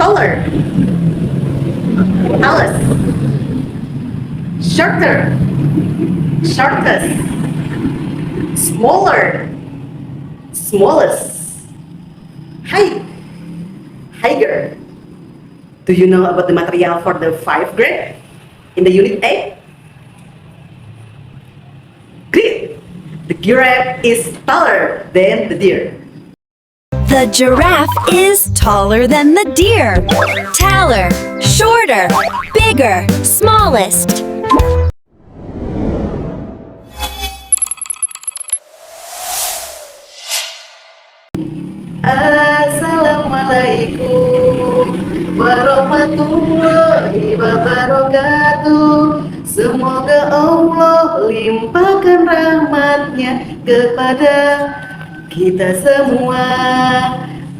taller, tallest, shorter, shortest, smaller, smallest, height, higher. Do you know about the material for the 5th grade in the unit A? Great! The giraffe is taller than the deer. The giraffe is taller than the deer. Taller, shorter, bigger, smallest. Assalamualaikum warahmatullahi wabarakatuh. Semoga Allah limpahkan rahmatnya kepada kita semua.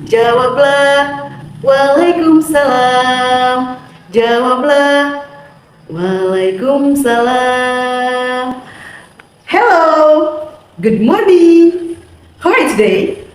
Jawablah Waalaikumsalam. Jawablah Waalaikumsalam. Hello, good morning. How are you today?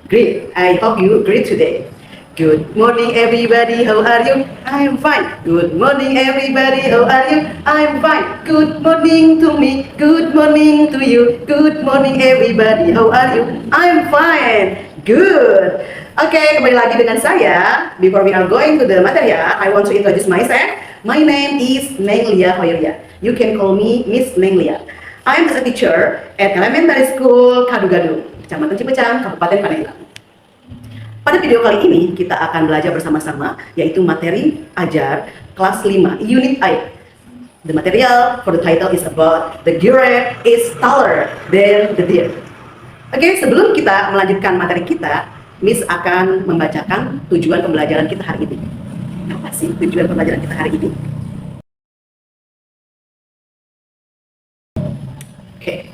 Great. I hope you great today. Good morning, everybody. How are you? I'm fine. Good morning, everybody. How are you? I'm fine. Good morning to me. Good morning to you. Good morning, everybody. How are you? I'm fine. Good. Okay, kembali lagi dengan saya. Before we are going to the material, I want to introduce myself. My name is Nenglia Hoiria. You can call me Miss Nenglia. I am a teacher at Elementary School Kadu-Gadu, Kecamatan Cipecang, Kabupaten Pandeglang. Pada video kali ini kita akan belajar bersama-sama yaitu materi ajar kelas 5 unit A. The material for the title is about the giraffe is taller than the deer. Oke, sebelum kita melanjutkan materi kita, Miss akan membacakan tujuan pembelajaran kita hari ini. Apa sih tujuan pembelajaran kita hari ini? Oke.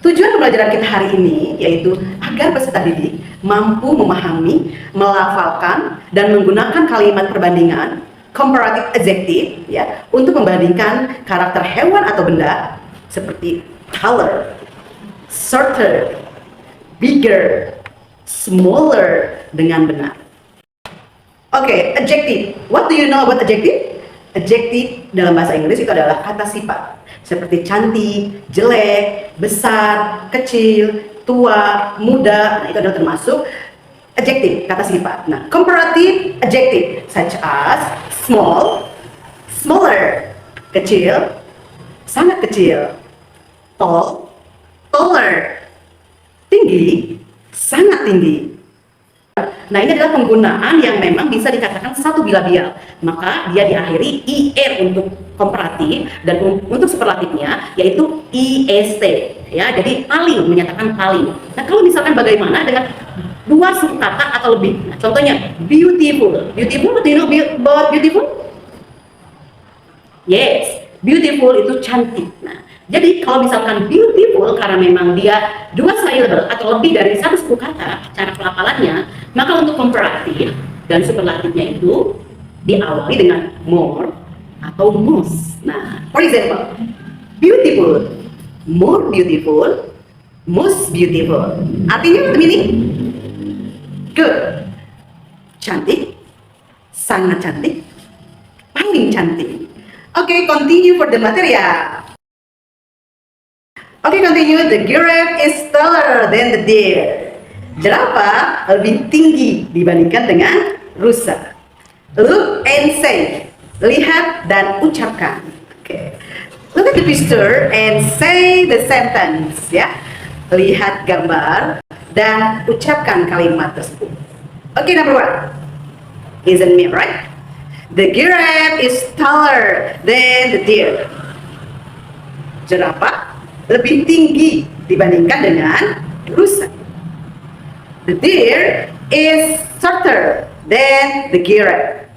Tujuan pembelajaran kita hari ini yaitu agar peserta didik mampu memahami, melafalkan, dan menggunakan kalimat perbandingan comparative adjective ya untuk membandingkan karakter hewan atau benda seperti taller, shorter, bigger, smaller dengan benar. Oke, adjective. What do you know about adjective? Adjective dalam bahasa Inggris itu adalah kata sifat seperti cantik, jelek, besar, kecil, tua, muda. Nah, itu adalah termasuk adjective, kata sifat. Nah, comparative adjective such as small, smaller, kecil, sangat kecil, tall, taller, tinggi, sangat tinggi. Nah, ini adalah penggunaan yang memang bisa dikatakan satu bilabial. Maka dia diakhiri IR untuk komparatif dan untuk superlatifnya yaitu IST. Ya, jadi paling, menyatakan paling. Nah, kalau misalkan bagaimana dengan dua suku kata atau lebih? Nah, contohnya beautiful. Beautiful, do you know about beautiful? Yes, beautiful itu cantik. Nah, jadi kalau misalkan beautiful karena memang dia dua syllable atau lebih dari satu suku kata cara pelafalannya, maka untuk komparatif dan superlatifnya itu diawali dengan more atau most. Nah, for example, beautiful, more beautiful, most beautiful. Artinya apa ini? Good, cantik, sangat cantik, paling cantik. Oke, continue for the material. Oke, continue. The giraffe is taller than the deer. Jerapah lebih tinggi dibandingkan dengan rusa. Look and say. Lihat dan ucapkan. Oke. Look at the picture and say the sentence. Ya. Lihat gambar dan ucapkan kalimat tersebut. Oke, number 1. Isn't me right? The giraffe is taller than the deer. Jerapah lebih tinggi dibandingkan dengan rusa. The deer is shorter than the giraffe.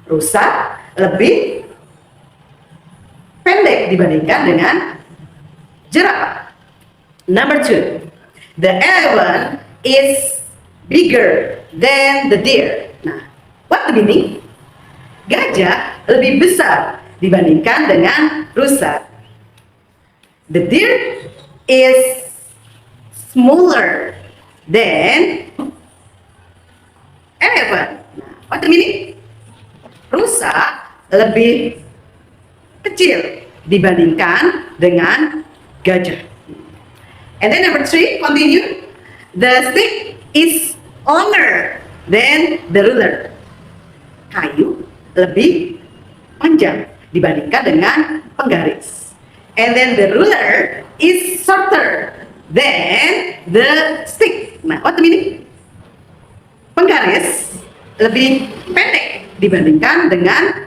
Rusa lebih pendek dibandingkan dengan jerapah. Number 2, the elephant is bigger than the deer. Nah, what the meaning? Gajah lebih besar dibandingkan dengan rusa. The deer is smaller than elephant. elephant. Nah, what the meaning? Rusa lebih kecil dibandingkan dengan gajah. And then number 3, continue. The stick is longer than the ruler. Kayu lebih panjang dibandingkan dengan penggaris. And then the ruler is shorter than the stick. Nah, what the meaning? Penggaris lebih pendek dibandingkan dengan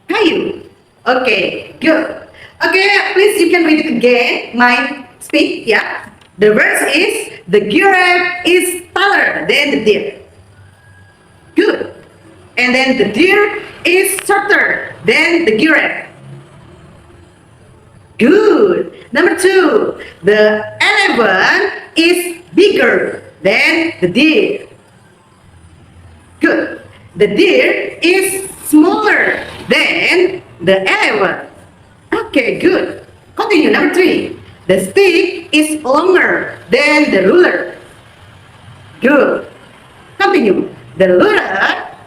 kayu. Okay, good. Okay, please you can read it again. My speak, yeah. The verse is the giraffe is taller than the deer. Good. And then the deer is shorter than the giraffe. Good. Number 2, the elephant is bigger than the deer. Good. The deer is smaller than the elephant. Okay, good. Continue. Number 3, the stick is longer than the ruler. Good. Continue. The ruler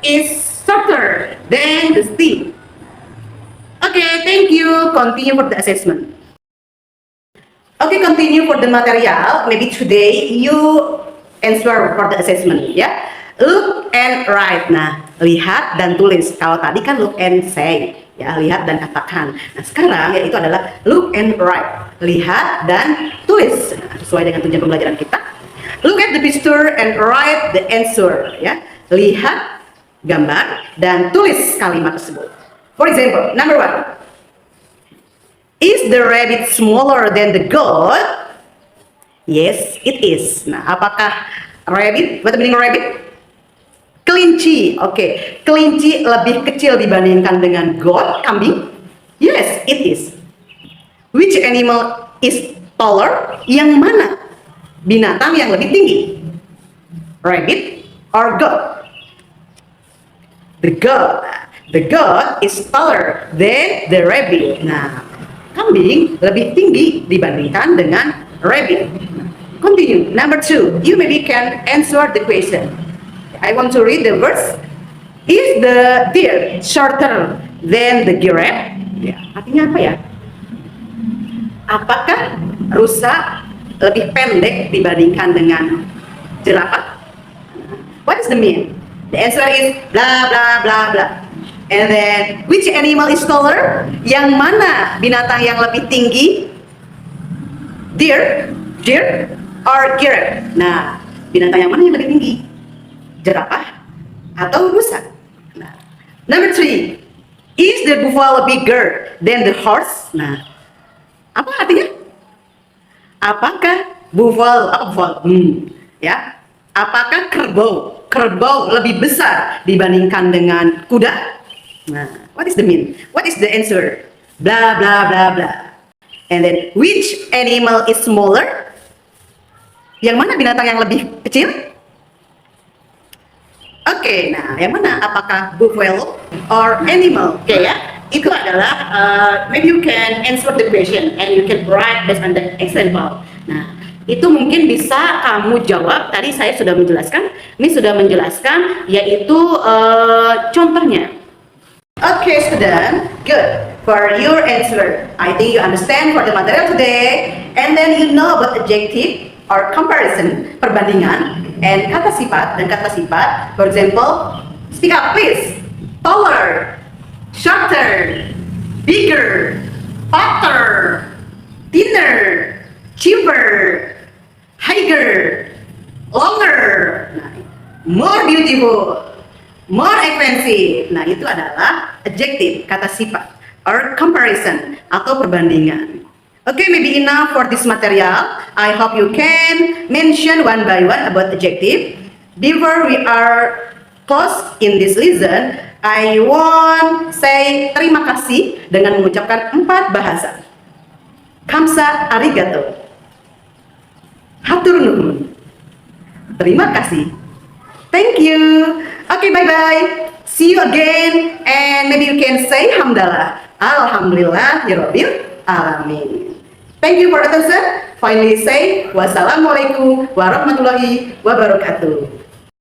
is shorter than the stick. Okay, thank you. Continue for the assessment. Okay, continue for the material. Maybe today you answer for the assessment, ya. Look and write. Nah, lihat dan tulis. Kalau tadi kan look and say, ya, lihat dan katakan. Nah, sekarang yaitu adalah look and write. Lihat dan tulis. Nah, sesuai dengan tujuan pembelajaran kita. Look at the picture and write the answer, ya. Lihat gambar dan tulis kalimat tersebut. For example, number 1. Is the rabbit smaller than the goat? Yes, it is. Nah, apakah rabbit, what the meaning of rabbit? Kelinci. Oke, kelinci lebih kecil dibandingkan dengan goat, kambing? Yes, it is. Which animal is taller? Yang mana binatang yang lebih tinggi? Rabbit or goat? The goat. The goat is taller than the rabbit. Nah, kambing lebih tinggi dibandingkan dengan rabbit. Continue. Number 2, you maybe can answer the question. I want to read the verse. Is the deer shorter than the giraffe? Ya, artinya apa ya? Apakah rusa lebih pendek dibandingkan dengan jerapah? What is the mean? The answer is blah blah blah blah. And then, which animal is taller? Yang mana binatang yang lebih tinggi? Deer or giraffe? Nah, binatang yang mana yang lebih tinggi? Jerapah atau rusa? Nah, number 3, is the buffalo bigger than the horse? Nah, apa artinya? Apakah buffalo? Ya, apakah kerbau lebih besar dibandingkan dengan kuda? Nah, what is the mean? What is the answer? Blah blah blah blah. And then, which animal is smaller? Yang mana binatang yang lebih kecil? Oke, nah, yang mana? Apakah buffalo or animal? Oke, ya, itu adalah maybe you can answer the question and you can write based on the example. Nah, itu mungkin bisa kamu jawab. Tadi saya sudah menjelaskan. Ini sudah menjelaskan, yaitu contohnya. Okay, student, good. For your answer, I think you understand for the material today, and then you know about adjective or comparison, perbandingan, and kata sifat dan kata sifat. For example, speak up please. Taller, shorter, bigger, fatter, thinner, cheaper, higher, longer, more beautiful, more expensive. Nah, itu adalah adjective, kata sifat, or comparison, atau perbandingan. Okay, maybe enough for this material. I hope you can mention one by one about adjective. Before we are close in this lesson, I want say terima kasih dengan mengucapkan 4 bahasa. Kamsa arigato. Hatur nuhun. Terima kasih. Thank you. Okay, bye-bye. See you again. And maybe you can say hamdalah. Alhamdulillah, Rabbil alamin. Thank you for attention. Finally say wassalamualaikum warahmatullahi wabarakatuh.